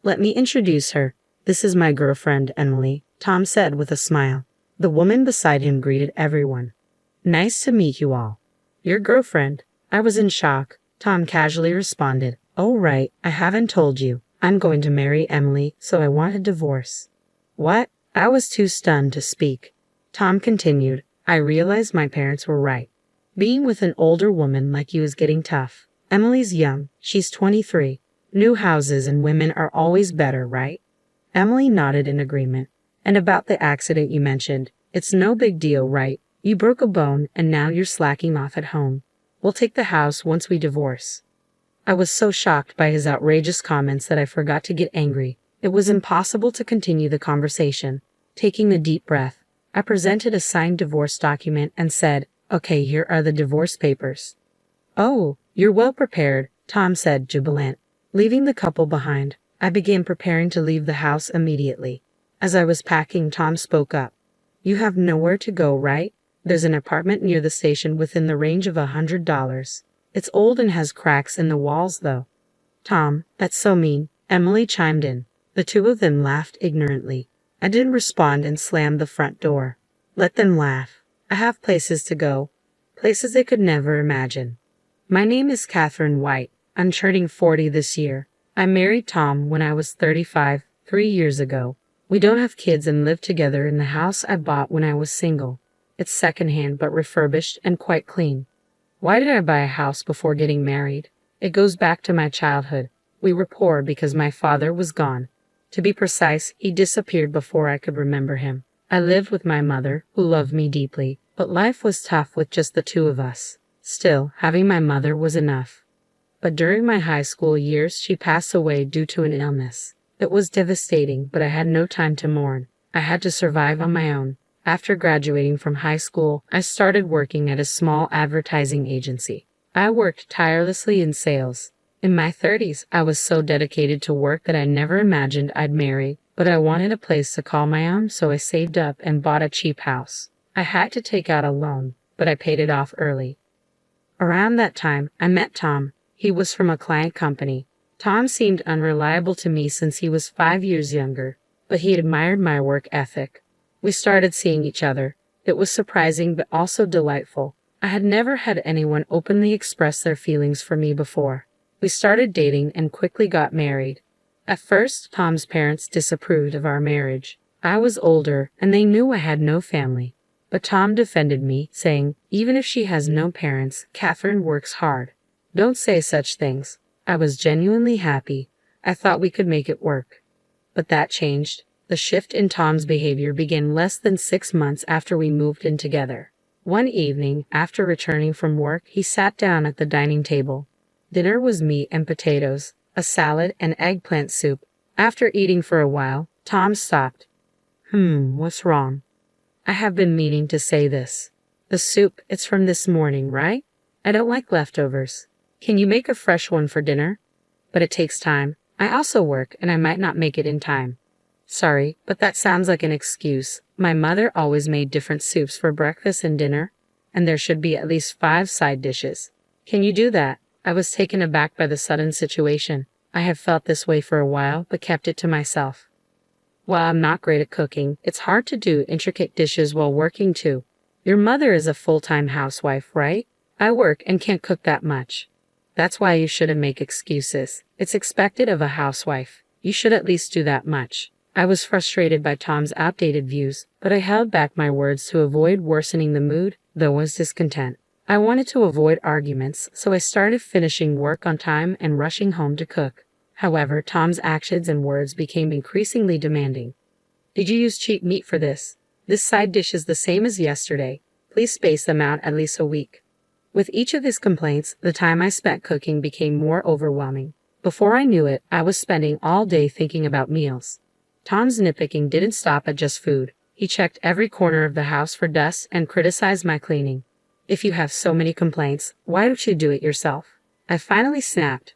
Let me introduce her. This is my girlfriend, Emily, Tom said with a smile. The woman beside him greeted everyone. Nice to meet you all. Your girlfriend? I was in shock. Tom casually responded. Oh right, I haven't told you. I'm going to marry Emily, so I want a divorce. What? I was too stunned to speak. Tom continued. I realized my parents were right. Being with an older woman like you is getting tough. Emily's young. She's 23. New houses and women are always better, right? Emily nodded in agreement. And about the accident you mentioned, it's no big deal, right? You broke a bone and now you're slacking off at home. We'll take the house once we divorce. I was so shocked by his outrageous comments that I forgot to get angry. It was impossible to continue the conversation. Taking a deep breath, I presented a signed divorce document and said, Okay, here are the divorce papers. Oh, you're well prepared, Tom said, jubilant. Leaving the couple behind, I began preparing to leave the house immediately. As I was packing, Tom spoke up. You have nowhere to go, right? There's an apartment near the station within the range of $100. It's old and has cracks in the walls, though. Tom, that's so mean, Emily chimed in. The two of them laughed ignorantly. I didn't respond and slammed the front door. Let them laugh. I have places to go. Places they could never imagine. My name is Catherine White. I'm turning 40 this year. I married Tom when I was 35, 3 years ago. We don't have kids and live together in the house I bought when I was single. It's secondhand but refurbished and quite clean. Why did I buy a house before getting married? It goes back to my childhood. We were poor because my father was gone. To be precise, he disappeared before I could remember him. I lived with my mother, who loved me deeply, but life was tough with just the two of us. Still, having my mother was enough. But during my high school years, she passed away due to an illness. It was devastating, but I had no time to mourn. I had to survive on my own. After graduating from high school, I started working at a small advertising agency. I worked tirelessly in sales. In my 30s, I was so dedicated to work that I never imagined I'd marry, but I wanted a place to call my own, so I saved up and bought a cheap house. I had to take out a loan, but I paid it off early. Around that time, I met Tom. He was from a client company. Tom seemed unreliable to me since he was 5 years younger, but he admired my work ethic. We started seeing each other. It was surprising but also delightful. I had never had anyone openly express their feelings for me before. We started dating and quickly got married. At first, Tom's parents disapproved of our marriage. I was older, and they knew I had no family. But Tom defended me, saying, even if she has no parents, Catherine works hard. Don't say such things. I was genuinely happy. I thought we could make it work. But that changed. The shift in Tom's behavior began less than 6 months after we moved in together. One evening, after returning from work, he sat down at the dining table. Dinner was meat and potatoes, a salad and eggplant soup. After eating for a while, Tom stopped. What's wrong? I have been meaning to say this. The soup, it's from this morning, right? I don't like leftovers. Can you make a fresh one for dinner? But it takes time. I also work, and I might not make it in time. Sorry, but that sounds like an excuse. My mother always made different soups for breakfast and dinner, and there should be at least 5 side dishes. Can you do that? I was taken aback by the sudden situation. I have felt this way for a while, but kept it to myself. While I'm not great at cooking, it's hard to do intricate dishes while working too. Your mother is a full-time housewife, right? I work and can't cook that much. That's why you shouldn't make excuses. It's expected of a housewife. You should at least do that much. I was frustrated by Tom's outdated views, but I held back my words to avoid worsening the mood, though was discontent. I wanted to avoid arguments, so I started finishing work on time and rushing home to cook. However, Tom's actions and words became increasingly demanding. Did you use cheap meat for this? This side dish is the same as yesterday. Please space them out at least a week. With each of his complaints, the time I spent cooking became more overwhelming. Before I knew it, I was spending all day thinking about meals. Tom's nitpicking didn't stop at just food. He checked every corner of the house for dust and criticized my cleaning. If you have so many complaints, why don't you do it yourself? I finally snapped.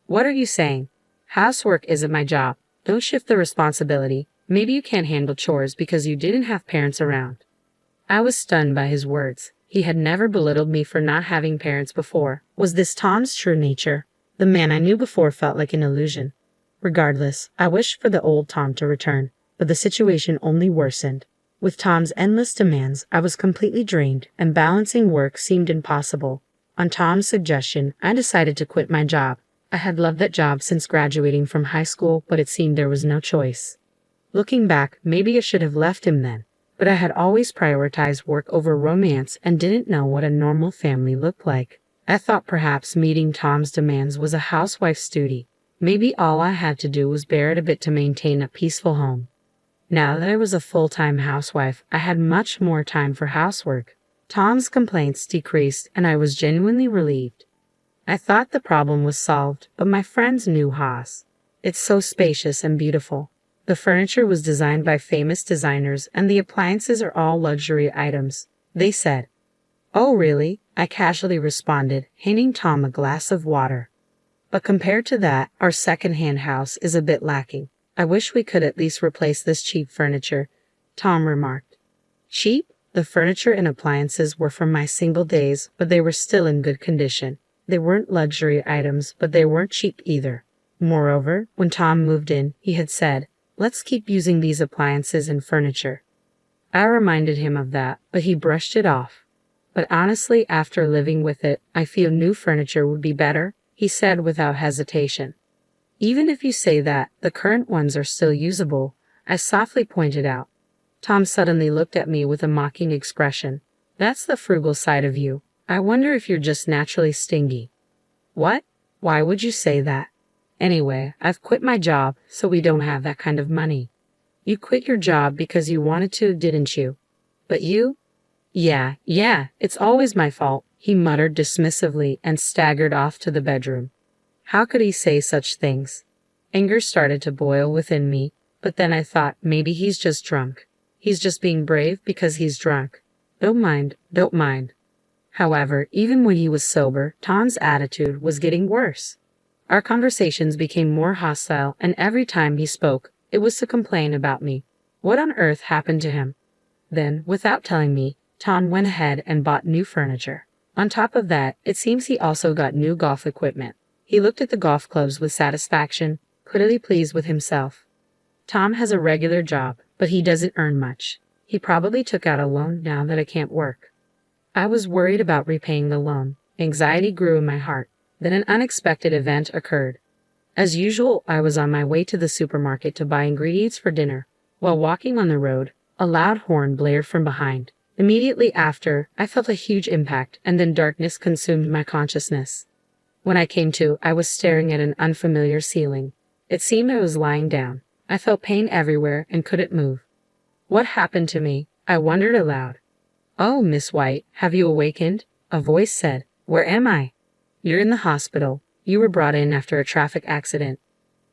What are you saying? Housework isn't my job. Don't shift the responsibility. Maybe you can't handle chores because you didn't have parents around. I was stunned by his words. He had never belittled me for not having parents before. Was this Tom's true nature? The man I knew before felt like an illusion. Regardless, I wished for the old Tom to return, but the situation only worsened. With Tom's endless demands, I was completely drained, and balancing work seemed impossible. On Tom's suggestion, I decided to quit my job. I had loved that job since graduating from high school, but it seemed there was no choice. Looking back, maybe I should have left him then, but I had always prioritized work over romance and didn't know what a normal family looked like. I thought perhaps meeting Tom's demands was a housewife's duty. Maybe all I had to do was bear it a bit to maintain a peaceful home. Now that I was a full-time housewife, I had much more time for housework. Tom's complaints decreased, and I was genuinely relieved. I thought the problem was solved, but my friends knew Haas. It's so spacious and beautiful. The furniture was designed by famous designers, and the appliances are all luxury items, they said. Oh, really? I casually responded, handing Tom a glass of water. But compared to that, our second-hand house is a bit lacking. I wish we could at least replace this cheap furniture, Tom remarked. Cheap? The furniture and appliances were from my single days, but they were still in good condition. They weren't luxury items, but they weren't cheap either. Moreover, when Tom moved in, he had said, "Let's keep using these appliances and furniture." I reminded him of that, but he brushed it off. But honestly, after living with it, I feel new furniture would be better, he said without hesitation. Even if you say that, the current ones are still usable, I softly pointed out. Tom suddenly looked at me with a mocking expression. That's the frugal side of you. I wonder if you're just naturally stingy. What? Why would you say that? Anyway, I've quit my job, so we don't have that kind of money. You quit your job because you wanted to, didn't you? But you? Yeah, it's always my fault, he muttered dismissively and staggered off to the bedroom. How could he say such things? Anger started to boil within me, but then I thought maybe he's just drunk. He's just being brave because he's drunk. Don't mind. However, even when he was sober, Tom's attitude was getting worse. Our conversations became more hostile, and every time he spoke, it was to complain about me. What on earth happened to him? Then, without telling me, Tom went ahead and bought new furniture. On top of that, it seems he also got new golf equipment. He looked at the golf clubs with satisfaction, clearly pleased with himself. Tom has a regular job, but he doesn't earn much. He probably took out a loan now that I can't work. I was worried about repaying the loan. Anxiety grew in my heart. Then an unexpected event occurred. As usual, I was on my way to the supermarket to buy ingredients for dinner. While walking on the road, a loud horn blared from behind. Immediately after, I felt a huge impact, and then darkness consumed my consciousness. When I came to, I was staring at an unfamiliar ceiling. It seemed I was lying down. I felt pain everywhere and couldn't move. What happened to me? I wondered aloud. Oh, Miss White, have you awakened? A voice said. Where am I? You're in the hospital. You were brought in after a traffic accident.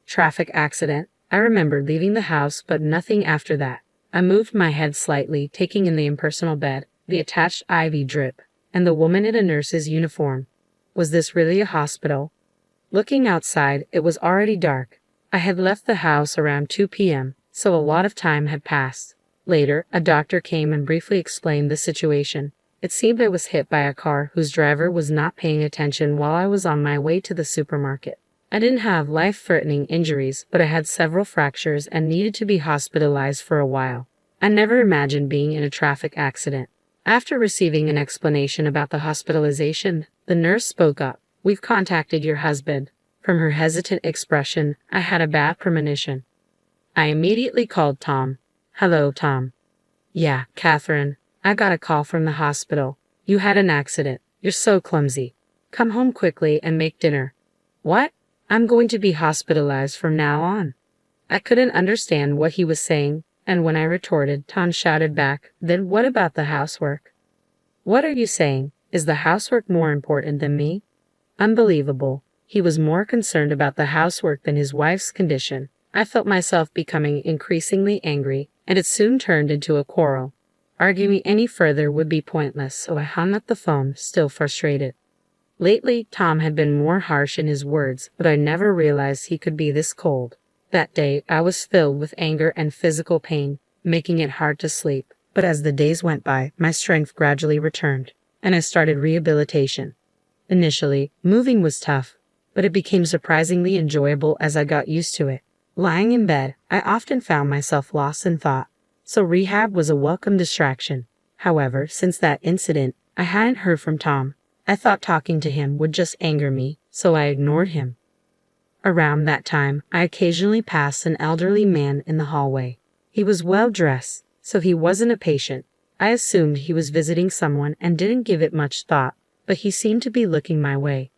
Traffic accident? I remembered leaving the house, but nothing after that. I moved my head slightly, taking in the impersonal bed, the attached IV drip, and the woman in a nurse's uniform. Was this really a hospital? Looking outside, it was already dark. I had left the house around 2 p.m., so a lot of time had passed. Later, a doctor came and briefly explained the situation. It seemed I was hit by a car whose driver was not paying attention while I was on my way to the supermarket. I didn't have life-threatening injuries, but I had several fractures and needed to be hospitalized for a while. I never imagined being in a traffic accident. After receiving an explanation about the hospitalization, the nurse spoke up. We've contacted your husband. From her hesitant expression, I had a bad premonition. I immediately called Tom. Hello, Tom. Yeah, Catherine. I got a call from the hospital. You had an accident. You're so clumsy. Come home quickly and make dinner. What? I'm going to be hospitalized from now on. I couldn't understand what he was saying, and when I retorted, Tom shouted back, Then what about the housework? What are you saying? Is the housework more important than me? Unbelievable. He was more concerned about the housework than his wife's condition. I felt myself becoming increasingly angry, and it soon turned into a quarrel. Arguing any further would be pointless, so I hung up the phone, still frustrated. Lately, Tom had been more harsh in his words, but I never realized he could be this cold. That day, I was filled with anger and physical pain, making it hard to sleep. But as the days went by, my strength gradually returned, and I started rehabilitation. Initially, moving was tough. but it became surprisingly enjoyable as I got used to it. Lying in bed, I often found myself lost in thought, so rehab was a welcome distraction. However, since that incident, I hadn't heard from Tom. I thought talking to him would just anger me, so I ignored him. Around that time, I occasionally passed an elderly man in the hallway. He was well dressed, so he wasn't a patient. I assumed he was visiting someone and didn't give it much thought, but he seemed to be looking my way.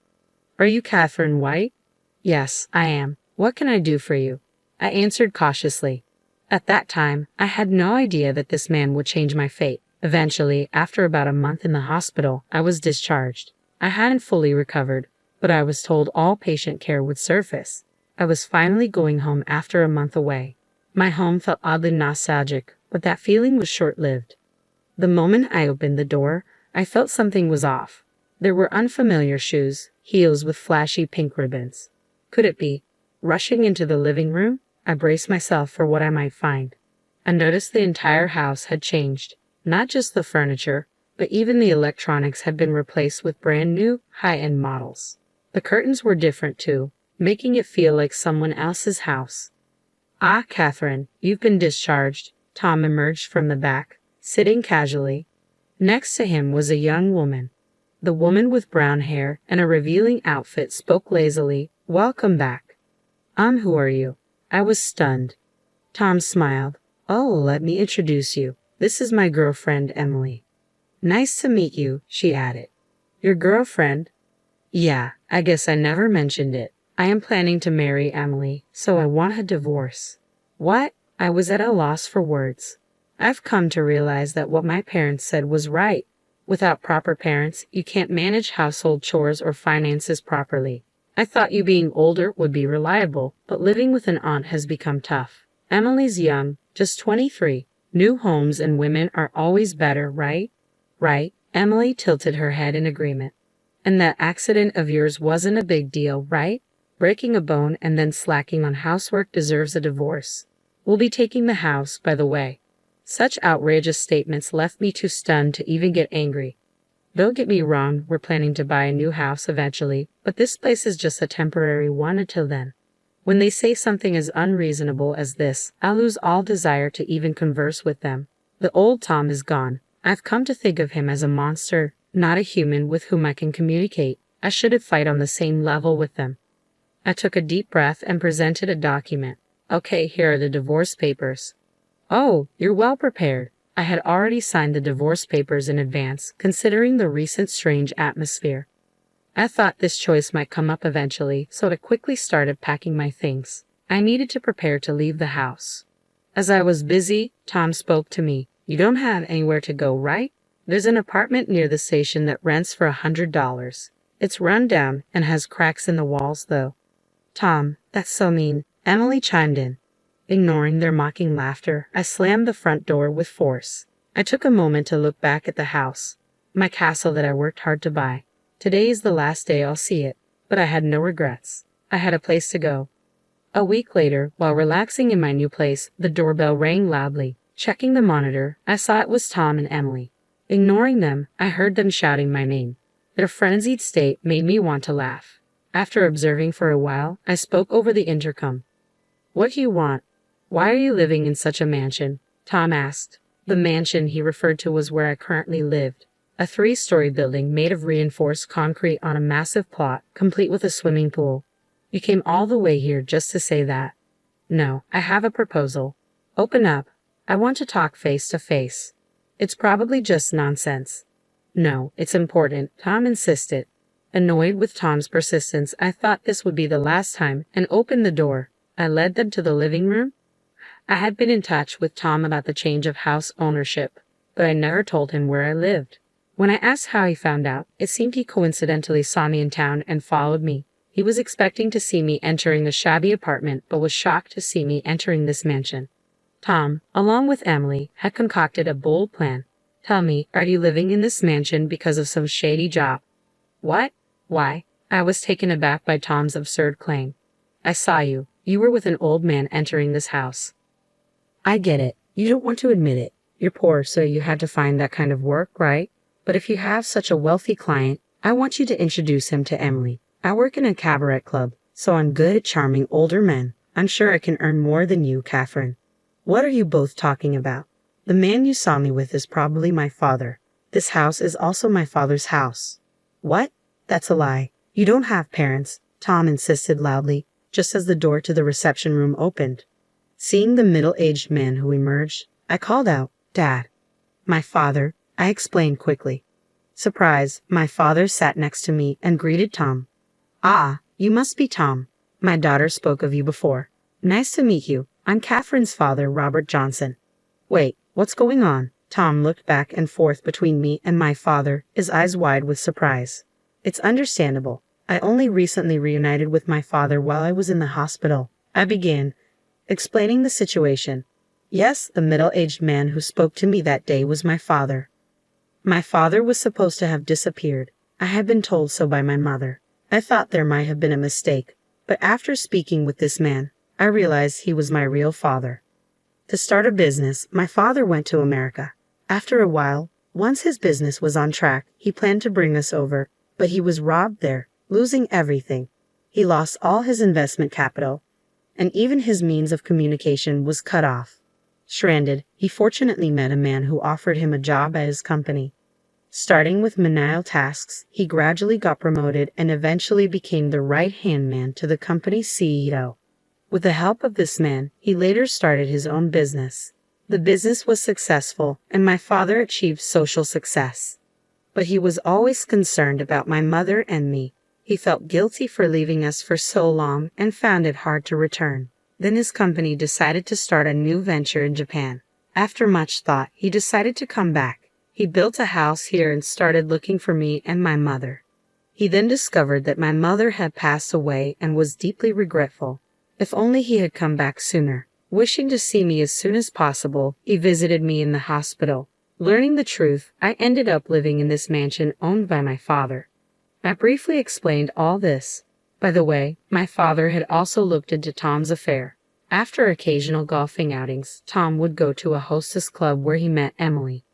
"Are you Catherine White?" "Yes, I am. What can I do for you?" I answered cautiously. At that time, I had no idea that this man would change my fate. Eventually, after about a month in the hospital, I was discharged. I hadn't fully recovered, but I was told all patient care would surface. I was finally going home after a month away. My home felt oddly nostalgic, but that feeling was short-lived. The moment I opened the door, I felt something was off. There were unfamiliar shoes, heels with flashy pink ribbons. Could it be? Rushing into the living room, I braced myself for what I might find. I noticed the entire house had changed. Not just the furniture, but even the electronics had been replaced with brand new, high-end models. The curtains were different too, making it feel like someone else's house. "Ah, Catherine, you've been discharged." Tom emerged from the back, sitting casually. Next to him was a young woman. The woman with brown hair and a revealing outfit spoke lazily, "Welcome back." Who are you?" I was stunned. Tom smiled. "Oh, let me introduce you. This is my girlfriend, Emily." "Nice to meet you," she added. "Your girlfriend?" "Yeah, I guess I never mentioned it. I am planning to marry Emily, so I want a divorce." "What?" I was at a loss for words. I've come to realize that what my parents said was right. Without proper parents, you can't manage household chores or finances properly. I thought you being older would be reliable, but living with an aunt has become tough. Emily's young, just 23. New homes and women are always better, right? Right. Emily tilted her head in agreement. And that accident of yours wasn't a big deal, right? Breaking a bone and then slacking on housework deserves a divorce. We'll be taking the house, by the way. Such outrageous statements left me too stunned to even get angry. Don't get me wrong, we're planning to buy a new house eventually, but this place is just a temporary one until then. When they say something as unreasonable as this, I'll lose all desire to even converse with them. The old Tom is gone. I've come to think of him as a monster, not a human with whom I can communicate. I shouldn't fight on the same level with them. I took a deep breath and presented a document. "Okay, here are the divorce papers." "Oh, you're well prepared." I had already signed the divorce papers in advance, considering the recent strange atmosphere. I thought this choice might come up eventually, so I quickly started packing my things. I needed to prepare to leave the house. As I was busy, Tom spoke to me. "You don't have anywhere to go, right? There's an apartment near the station that rents for $100. It's run down and has cracks in the walls, though." "Tom, that's so mean," Emily chimed in. Ignoring their mocking laughter, I slammed the front door with force. I took a moment to look back at the house, my castle that I worked hard to buy. Today is the last day I'll see it, but I had no regrets. I had a place to go. A week later, while relaxing in my new place, the doorbell rang loudly. Checking the monitor, I saw it was Tom and Emily. Ignoring them, I heard them shouting my name. Their frenzied state made me want to laugh. After observing for a while, I spoke over the intercom. "What do you want? Why are you living in such a mansion?" Tom asked. The mansion he referred to was where I currently lived. A 3-story building made of reinforced concrete on a massive plot, complete with a swimming pool. "You came all the way here just to say that?" "No, I have a proposal." "Open up. I want to talk face to face." "It's probably just nonsense." "No, it's important," Tom insisted. Annoyed with Tom's persistence, I thought this would be the last time and opened the door. I led them to the living room. I had been in touch with Tom about the change of house ownership, but I never told him where I lived. When I asked how he found out, it seemed he coincidentally saw me in town and followed me. He was expecting to see me entering the shabby apartment, but was shocked to see me entering this mansion. Tom, along with Emily, had concocted a bold plan. "Tell me, are you living in this mansion because of some shady job?" "What? Why?" I was taken aback by Tom's absurd claim. "I saw you. You were with an old man entering this house." "I get it. You don't want to admit it. You're poor, so you had to find that kind of work, right? But if you have such a wealthy client, I want you to introduce him to Emily. I work in a cabaret club, so I'm good at charming older men. I'm sure I can earn more than you, Catherine. What are you both talking about? The man you saw me with is probably my father. This house is also my father's house. What? That's a lie. You don't have parents, Tom insisted loudly, just as the door to the reception room opened. Seeing the middle-aged man who emerged, I called out, "Dad." "My father," I explained quickly. Surprised, my father sat next to me and greeted Tom. "Ah, you must be Tom. My daughter spoke of you before. Nice to meet you. I'm Catherine's father, Robert Johnson." "Wait, what's going on?" Tom looked back and forth between me and my father, his eyes wide with surprise. "It's understandable. I only recently reunited with my father while I was in the hospital," I began, explaining the situation. Yes, the middle-aged man who spoke to me that day was my father. My father was supposed to have disappeared. I had been told so by my mother. I thought there might have been a mistake, but after speaking with this man, I realized he was my real father. To start a business, my father went to America. After a while, once his business was on track, he planned to bring us over, but he was robbed there, losing everything. He lost all his investment capital, and even his means of communication was cut off. Stranded, he fortunately met a man who offered him a job at his company. Starting with menial tasks, he gradually got promoted and eventually became the right-hand man to the company's CEO. With the help of this man, he later started his own business. The business was successful, and my father achieved social success. But he was always concerned about my mother and me. He felt guilty for leaving us for so long and found it hard to return. Then his company decided to start a new venture in Japan. After much thought, he decided to come back. He built a house here and started looking for me and my mother. He then discovered that my mother had passed away and was deeply regretful. If only he had come back sooner. Wishing to see me as soon as possible, he visited me in the hospital. Learning the truth, I ended up living in this mansion owned by my father. I briefly explained all this. By the way, my father had also looked into Tom's affair. After occasional golfing outings, Tom would go to a hostess club where he met Emily.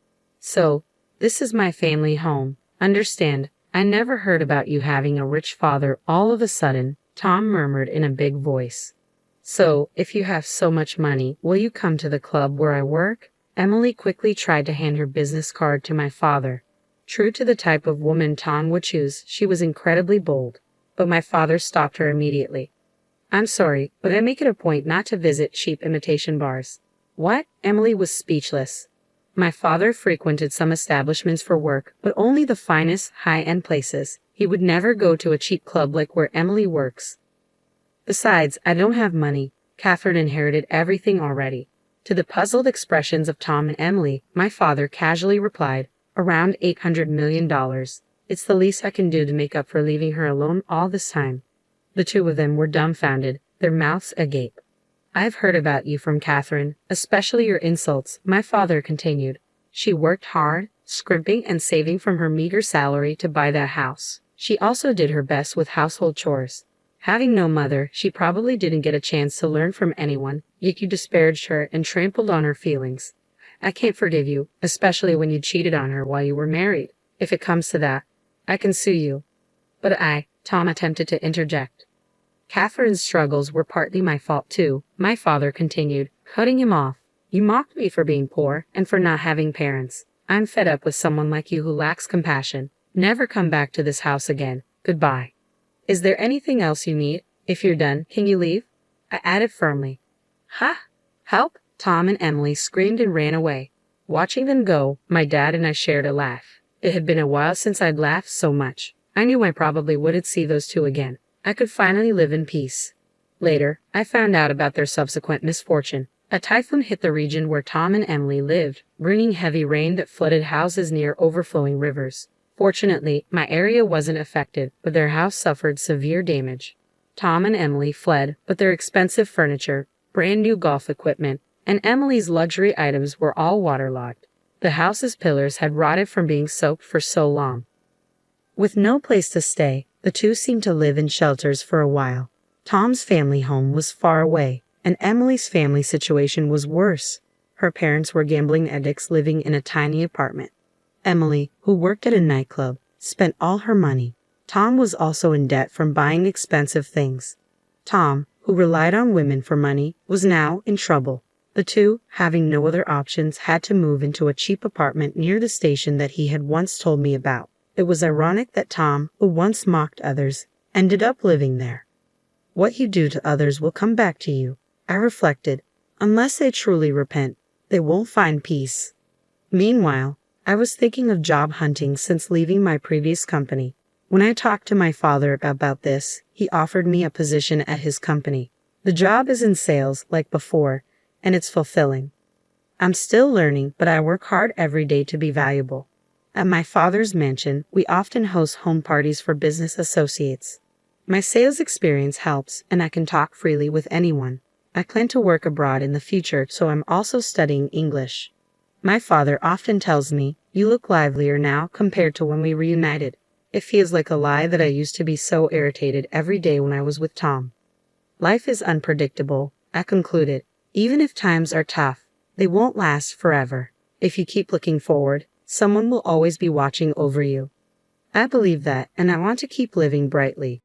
"So, this is my family home. Understand, I never heard about you having a rich father all of a sudden," Tom murmured in a big voice. "So, if you have so much money, will you come to the club where I work?" Emily quickly tried to hand her business card to my father. True to the type of woman Tom would choose, she was incredibly bold. But my father stopped her immediately. "I'm sorry, but I make it a point not to visit cheap imitation bars." "What?" Emily was speechless. My father frequented some establishments for work, but only the finest, high-end places. He would never go to a cheap club like where Emily works. "Besides, I don't have money. Catherine inherited everything already." To the puzzled expressions of Tom and Emily, my father casually replied, "Around $800 million. It's the least I can do to make up for leaving her alone all this time." The two of them were dumbfounded, their mouths agape. "I've heard about you from Catherine, especially your insults," my father continued. "She worked hard, scrimping and saving from her meager salary to buy that house. She also did her best with household chores. Having no mother, she probably didn't get a chance to learn from anyone, yet you disparaged her and trampled on her feelings. I can't forgive you, especially when you cheated on her while you were married. If it comes to that, I can sue you." "But Tom attempted to interject. "Catherine's struggles were partly my fault too," my father continued, cutting him off. "You mocked me for being poor and for not having parents. I'm fed up with someone like you who lacks compassion. Never come back to this house again. Goodbye." "Is there anything else you need? If you're done, can you leave?" I added firmly. "Ha! Help!" Tom and Emily screamed and ran away. Watching them go, my dad and I shared a laugh. It had been a while since I'd laughed so much. I knew I probably wouldn't see those two again. I could finally live in peace. Later, I found out about their subsequent misfortune. A typhoon hit the region where Tom and Emily lived, bringing heavy rain that flooded houses near overflowing rivers. Fortunately, my area wasn't affected, but their house suffered severe damage. Tom and Emily fled, but their expensive furniture, brand new golf equipment, and Emily's luxury items were all waterlogged. The house's pillars had rotted from being soaked for so long. With no place to stay, the two seemed to live in shelters for a while. Tom's family home was far away, and Emily's family situation was worse. Her parents were gambling addicts living in a tiny apartment. Emily, who worked at a nightclub, spent all her money. Tom was also in debt from buying expensive things. Tom, who relied on women for money, was now in trouble. The two, having no other options, had to move into a cheap apartment near the station that he had once told me about. It was ironic that Tom, who once mocked others, ended up living there. What you do to others will come back to you, I reflected. Unless they truly repent, they won't find peace. Meanwhile, I was thinking of job hunting since leaving my previous company. When I talked to my father about this, he offered me a position at his company. The job is in sales like before, and it's fulfilling. I'm still learning, but I work hard every day to be valuable. At my father's mansion, we often host home parties for business associates. My sales experience helps, and I can talk freely with anyone. I plan to work abroad in the future, so I'm also studying English. My father often tells me, "You look livelier now compared to when we reunited." It feels like a lie that I used to be so irritated every day when I was with Tom. Life is unpredictable, I concluded. Even if times are tough, they won't last forever. If you keep looking forward, someone will always be watching over you. I believe that, and I want to keep living brightly.